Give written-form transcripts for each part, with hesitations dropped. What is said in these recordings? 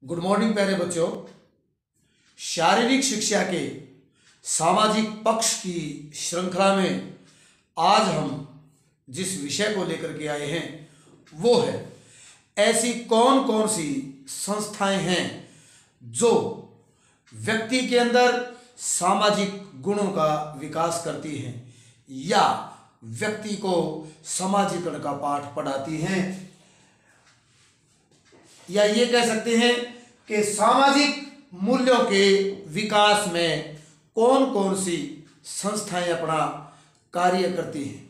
Good morning प्यारे बच्चों। शारीरिक शिक्षा के सामाजिक पक्ष की श्रृंखला में आज हम जिस विषय को लेकर के आए हैं वो है ऐसी कौन कौन सी संस्थाएं हैं जो व्यक्ति के अंदर सामाजिक गुणों का विकास करती हैं या व्यक्ति को समाजीकरण का पाठ पढ़ाती हैं, या ये कह सकते हैं कि सामाजिक मूल्यों के विकास में कौन कौन सी संस्थाएं अपना कार्य करती हैं।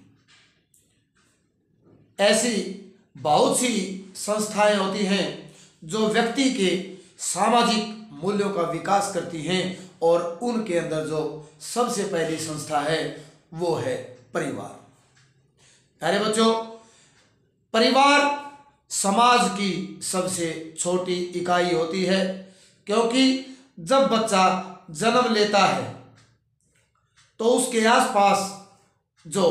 ऐसी बहुत सी संस्थाएं होती हैं जो व्यक्ति के सामाजिक मूल्यों का विकास करती हैं और उनके अंदर जो सबसे पहली संस्था है वो है परिवार। प्यारे बच्चों, परिवार समाज की सबसे छोटी इकाई होती है, क्योंकि जब बच्चा जन्म लेता है तो उसके आसपास जो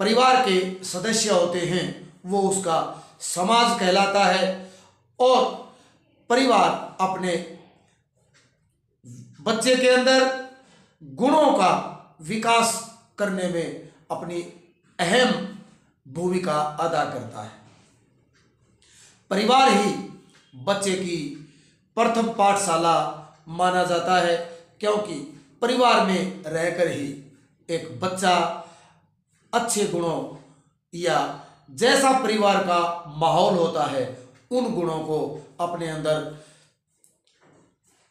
परिवार के सदस्य होते हैं वो उसका समाज कहलाता है और परिवार अपने बच्चे के अंदर गुणों का विकास करने में अपनी अहम भूमिका अदा करता है। परिवार ही बच्चे की प्रथम पाठशाला माना जाता है, क्योंकि परिवार में रहकर ही एक बच्चा अच्छे गुणों या जैसा परिवार का माहौल होता है उन गुणों को अपने अंदर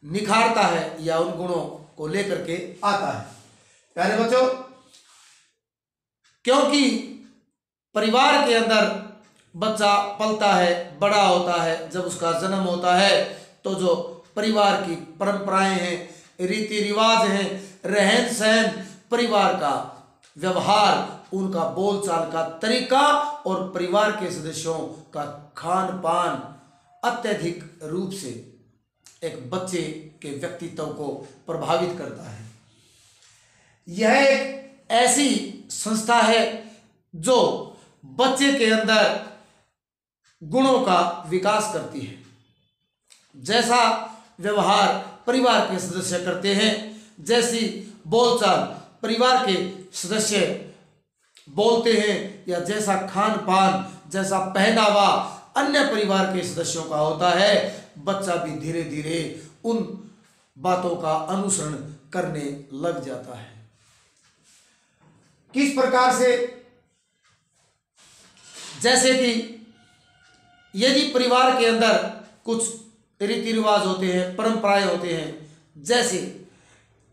निखारता है या उन गुणों को लेकर के आता है। प्यारे बच्चों, क्योंकि परिवार के अंदर बच्चा पलता है, बड़ा होता है, जब उसका जन्म होता है तो जो परिवार की परंपराएं हैं, रीति रिवाज हैं, रहन सहन, परिवार का व्यवहार, उनका बोलचाल का तरीका और परिवार के सदस्यों का खान पान अत्यधिक रूप से एक बच्चे के व्यक्तित्व को प्रभावित करता है। यह एक ऐसी संस्था है जो बच्चे के अंदर गुणों का विकास करती है। जैसा व्यवहार परिवार के सदस्य करते हैं, जैसी बोलचाल परिवार के सदस्य बोलते हैं, या जैसा खान पान, जैसा पहनावा अन्य परिवार के सदस्यों का होता है, बच्चा भी धीरे धीरे उन बातों का अनुसरण करने लग जाता है। किस प्रकार से? जैसे कि यदि परिवार के अंदर कुछ रीति रिवाज होते हैं, परंपराएं होते हैं, जैसे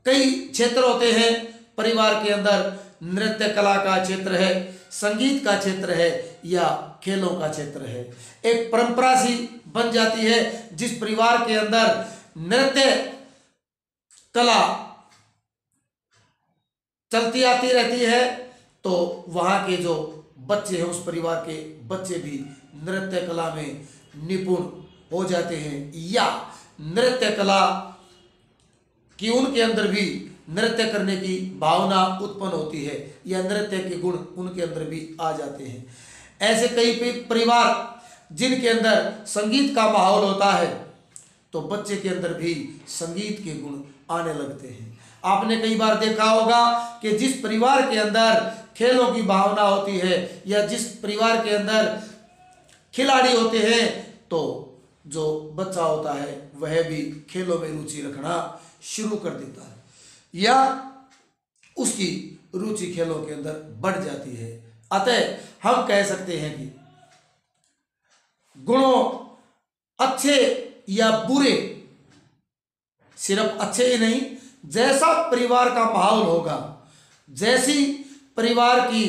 कई क्षेत्र होते हैं परिवार के अंदर, नृत्य कला का क्षेत्र है, संगीत का क्षेत्र है या खेलों का क्षेत्र है। एक परंपरा सी बन जाती है जिस परिवार के अंदर नृत्य कला चलती आती रहती है तो वहाँ के जो बच्चे हैं, उस परिवार के बच्चे भी नृत्य कला में निपुण हो जाते हैं, या नृत्य कला की उनके अंदर भी नृत्य करने की भावना उत्पन्न होती है या नृत्य के गुण उनके अंदर भी आ जाते हैं। ऐसे कई परिवार जिनके अंदर संगीत का माहौल होता है तो बच्चे के अंदर भी संगीत के गुण आने लगते हैं। आपने कई बार देखा होगा कि जिस परिवार के अंदर खेलों की भावना होती है या जिस परिवार के अंदर खिलाड़ी होते हैं तो जो बच्चा होता है वह भी खेलों में रुचि रखना शुरू कर देता है या उसकी रुचि खेलों के अंदर बढ़ जाती है। अतः हम कह सकते हैं कि गुणों अच्छे या बुरे, सिर्फ अच्छे ही नहीं, जैसा परिवार का माहौल होगा, जैसी परिवार की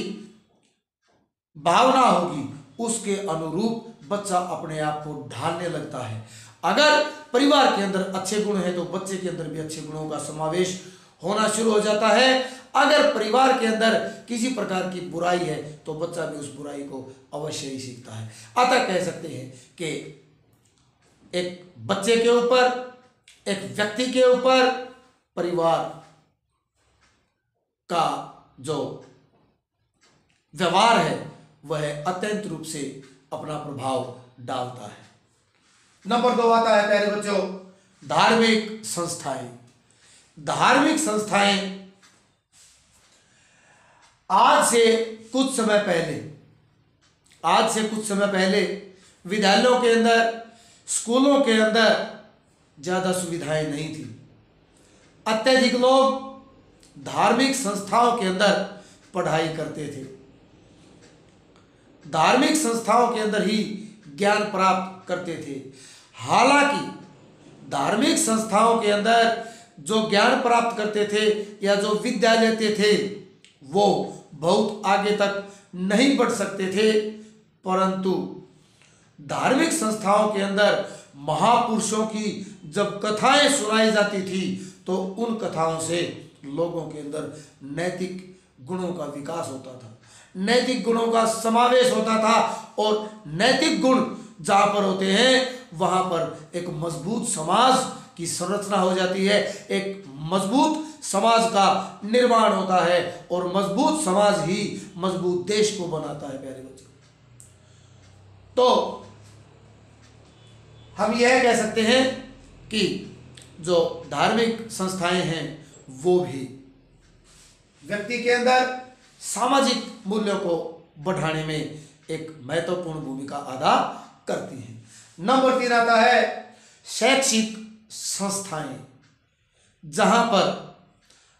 भावना होगी, उसके अनुरूप बच्चा अपने आप को ढालने लगता है। अगर परिवार के अंदर अच्छे गुण हैं तो बच्चे के अंदर भी अच्छे गुणों का समावेश होना शुरू हो जाता है। अगर परिवार के अंदर किसी प्रकार की बुराई है तो बच्चा भी उस बुराई को अवश्य ही सीखता है। अतः कह सकते हैं कि एक बच्चे के ऊपर, एक व्यक्ति के ऊपर परिवार का जो व्यवहार है वह अत्यंत रूप से अपना प्रभाव डालता है। नंबर 2 आता है प्यारे बच्चों धार्मिक संस्थाएं। धार्मिक संस्थाएं आज से कुछ समय पहले विद्यालयों के अंदर, स्कूलों के अंदर ज्यादा सुविधाएं नहीं थी। अत्यधिक लोग धार्मिक संस्थाओं के अंदर पढ़ाई करते थे, धार्मिक संस्थाओं के अंदर ही ज्ञान प्राप्त करते थे। हालांकि धार्मिक संस्थाओं के अंदर जो ज्ञान प्राप्त करते थे या जो विद्या लेते थे वो बहुत आगे तक नहीं बढ़ सकते थे, परंतु धार्मिक संस्थाओं के अंदर महापुरुषों की जब कथाएं सुनाई जाती थी तो उन कथाओं से लोगों के अंदर नैतिक गुणों का विकास होता था, नैतिक गुणों का समावेश होता था। और नैतिक गुण जहाँ पर होते हैं वहाँ पर एक मजबूत समाज की संरचना हो जाती है, एक मजबूत समाज का निर्माण होता है और मजबूत समाज ही मजबूत देश को बनाता है प्यारे बच्चों। तो हम यह कह सकते हैं कि जो धार्मिक संस्थाएं हैं वो भी व्यक्ति के अंदर सामाजिक मूल्यों को बढ़ाने में एक महत्वपूर्ण भूमिका अदा करती हैं। नंबर 3 आता है शैक्षिक संस्थाएं, जहां पर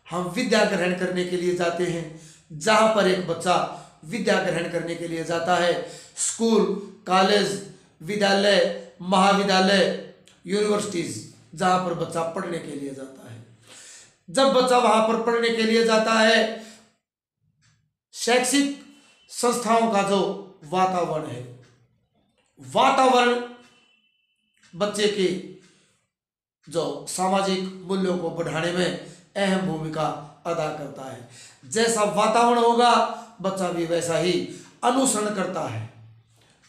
हम विद्या ग्रहण करने के लिए जाते हैं, जहां पर एक बच्चा विद्या ग्रहण करने के लिए जाता है। स्कूल, कॉलेज, विद्यालय, महाविद्यालय, यूनिवर्सिटीज, जहां पर बच्चा पढ़ने के लिए जाता है। जब बच्चा वहां पर पढ़ने के लिए जाता है, शैक्षिक संस्थाओं का जो वातावरण है, वातावरण बच्चे के जो सामाजिक मूल्यों को बढ़ाने में अहम भूमिका अदा करता है। जैसा वातावरण होगा बच्चा भी वैसा ही अनुसरण करता है।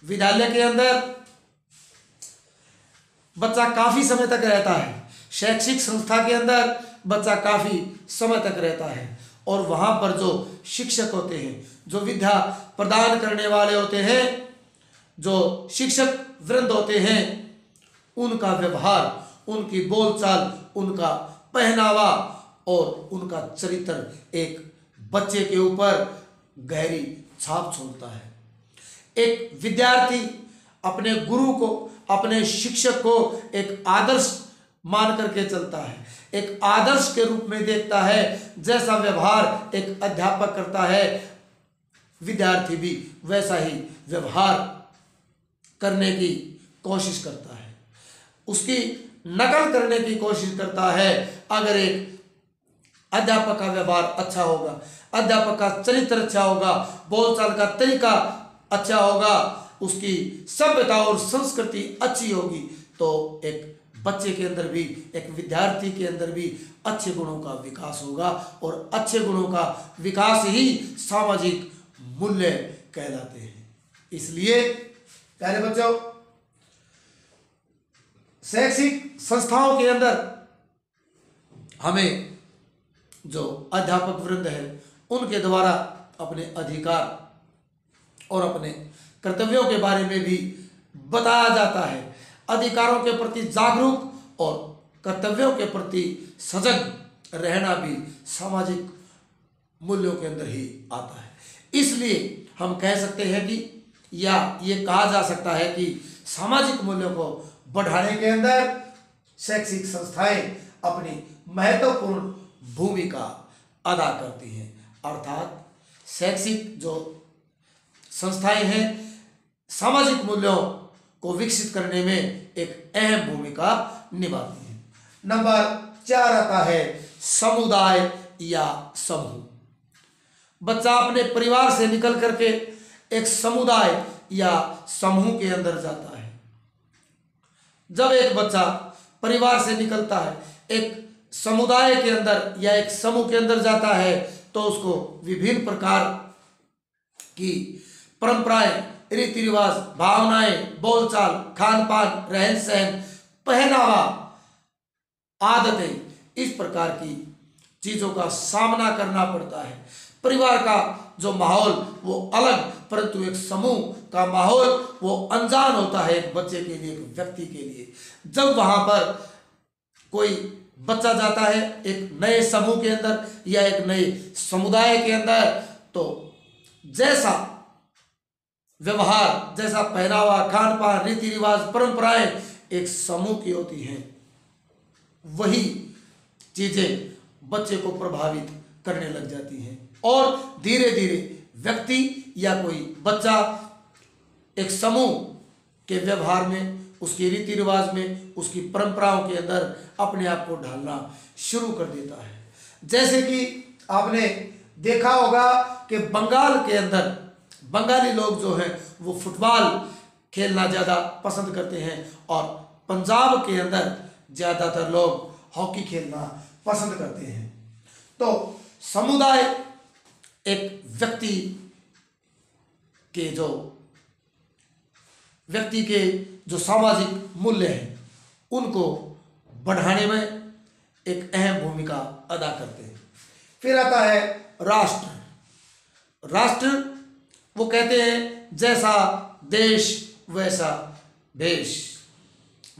विद्यालय के अंदर बच्चा काफी समय तक रहता है, शैक्षिक संस्था के अंदर बच्चा काफी समय तक रहता है और वहां पर जो शिक्षक होते हैं, जो विद्या प्रदान करने वाले होते हैं, जो शिक्षक वृंद होते हैं, उनका व्यवहार, उनकी बोलचाल, उनका पहनावा और उनका चरित्र एक बच्चे के ऊपर गहरी छाप छोड़ता है। एक विद्यार्थी अपने गुरु को, अपने शिक्षक को एक आदर्श मान करके चलता है, एक आदर्श के रूप में देखता है। जैसा व्यवहार एक अध्यापक करता है, विद्यार्थी भी वैसा ही व्यवहार करने की कोशिश करता है, उसकी नकल करने की कोशिश करता है। अगर एक अध्यापक का व्यवहार अच्छा होगा, अध्यापक का चरित्र अच्छा होगा, बोलचाल का तरीका अच्छा होगा, उसकी सभ्यता और संस्कृति अच्छी होगी, तो एक बच्चे के अंदर भी, एक विद्यार्थी के अंदर भी अच्छे गुणों का विकास होगा और अच्छे गुणों का विकास ही सामाजिक मूल्य कहलाते हैं। इसलिए प्यारे बच्चों, शैक्षिक संस्थाओं के अंदर हमें जो अध्यापक वृंद है उनके द्वारा अपने अधिकार और अपने कर्तव्यों के बारे में भी बताया जाता है। अधिकारों के प्रति जागरूक और कर्तव्यों के प्रति सजग रहना भी सामाजिक मूल्यों के अंदर ही आता है। इसलिए हम कह सकते हैं कि, या ये कहा जा सकता है कि सामाजिक मूल्यों को बढ़ाने के अंदर शैक्षिक संस्थाएं अपनी महत्वपूर्ण भूमिका अदा करती हैं। अर्थात शैक्षिक जो संस्थाएं हैं सामाजिक मूल्यों को विकसित करने में एक अहम भूमिका निभाती हैं। नंबर 4 आता है समुदाय या समूह। बच्चा अपने परिवार से निकल करके एक समुदाय या समूह के अंदर जाता है। जब एक बच्चा परिवार से निकलता है, एक समुदाय के अंदर या एक समूह के अंदर जाता है, तो उसको विभिन्न प्रकार की परंपराएं, रीति रिवाज, भावनाएं, बोलचाल, खान पान, रहन सहन, पहनावा, आदतें, इस प्रकार की चीजों का सामना करना पड़ता है। परिवार का जो माहौल वो अलग, परंतु एक समूह का माहौल वो अनजान होता है एक बच्चे के लिए, एक व्यक्ति के लिए। जब वहां पर कोई बच्चा जाता है एक नए समूह के अंदर या एक नए समुदाय के अंदर, तो जैसा व्यवहार, जैसा पहनावा, खान पान, रीति रिवाज, परंपराएं एक समूह की होती हैं, वही चीजें बच्चे को प्रभावित करने लग जाती हैं और धीरे धीरे व्यक्ति या कोई बच्चा एक समूह के व्यवहार में, उसके रीति रिवाज में, उसकी परंपराओं के अंदर अपने आप को ढालना शुरू कर देता है। जैसे कि आपने देखा होगा कि बंगाल के अंदर बंगाली लोग जो हैं वो फुटबॉल खेलना ज़्यादा पसंद करते हैं और पंजाब के अंदर ज़्यादातर लोग हॉकी खेलना पसंद करते हैं। तो समुदाय एक व्यक्ति के जो सामाजिक मूल्य हैं उनको बढ़ाने में एक अहम भूमिका अदा करते हैं। फिर आता है राष्ट्र। राष्ट्र वो कहते हैं जैसा देश वैसा भेष,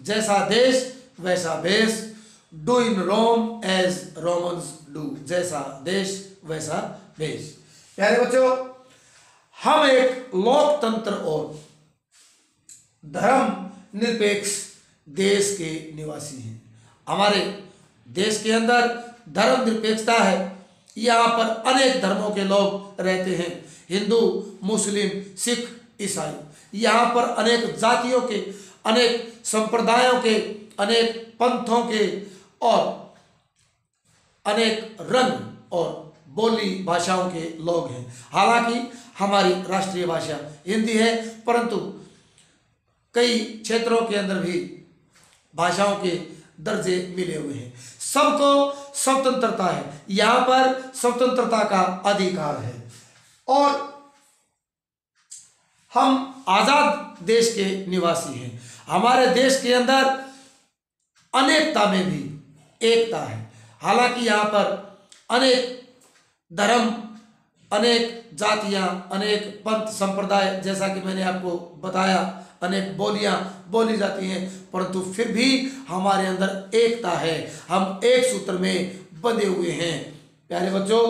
जैसा देश वैसा भेष, do in Rome as Romans do, जैसा देश वैसा भेष। प्यारे बच्चों, हम एक लोकतंत्र और धर्म निरपेक्ष देश के निवासी हैं। हमारे देश के अंदर धर्म निरपेक्षता है। यहाँ पर अनेक धर्मों के लोग रहते हैं, हिंदू, मुस्लिम, सिख, ईसाई। यहाँ पर अनेक जातियों के, अनेक संप्रदायों के, अनेक पंथों के और अनेक रंग और बोली भाषाओं के लोग हैं। हालांकि हमारी राष्ट्रीय भाषा हिंदी है, परंतु कई क्षेत्रों के अंदर भी भाषाओं के दर्जे मिले हुए हैं। सबको स्वतंत्रता है, यहाँ पर स्वतंत्रता का अधिकार है और हम आजाद देश के निवासी हैं। हमारे देश के अंदर अनेकता में भी एकता है। हालांकि यहाँ पर अनेक धर्म, अनेक जातियाँ, अनेक पंथ संप्रदाय, जैसा कि मैंने आपको बताया, अनेक बोलियां बोली जाती हैं, परंतु फिर भी हमारे अंदर एकता है। हम एक सूत्र में बंधे हुए हैं। प्यारे बच्चों,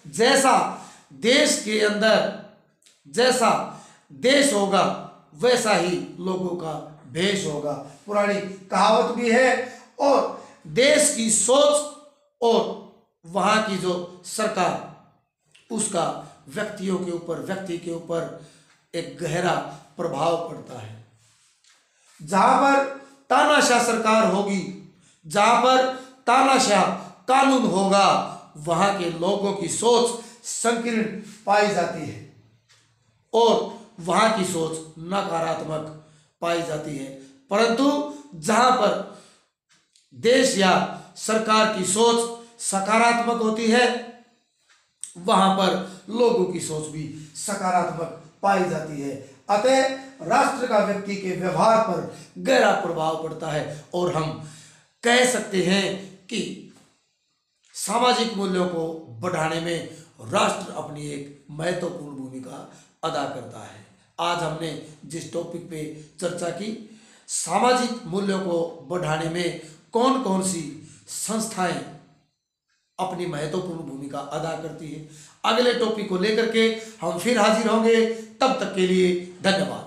जैसा देश के अंदर जैसा देश होगा वैसा ही लोगों का भेष होगा। पुरानी कहावत भी है। और देश की सोच और वहाँ की जो सरकार, उसका व्यक्ति के ऊपर एक गहरा प्रभाव पड़ता है। जहां पर तानाशाह सरकार होगी, जहां पर तानाशाह कानून होगा, वहां के लोगों की सोच संकीर्ण पाई जाती है और वहां की सोच नकारात्मक पाई जाती है। परंतु जहां पर देश या सरकार की सोच सकारात्मक होती है, वहां पर लोगों की सोच भी सकारात्मक पाई जाती है। अतः राष्ट्र का व्यक्ति के व्यवहार पर गहरा प्रभाव पड़ता है और हम कह सकते हैं कि सामाजिक मूल्यों को बढ़ाने में राष्ट्र अपनी एक महत्वपूर्ण भूमिका अदा करता है। आज हमने जिस टॉपिक पे चर्चा की, सामाजिक मूल्यों को बढ़ाने में कौन कौन सी संस्थाएं अपनी महत्वपूर्ण भूमिका अदा करती है, अगले टॉपिक को लेकर के हम फिर हाजिर होंगे। तब तक के लिए धन्यवाद।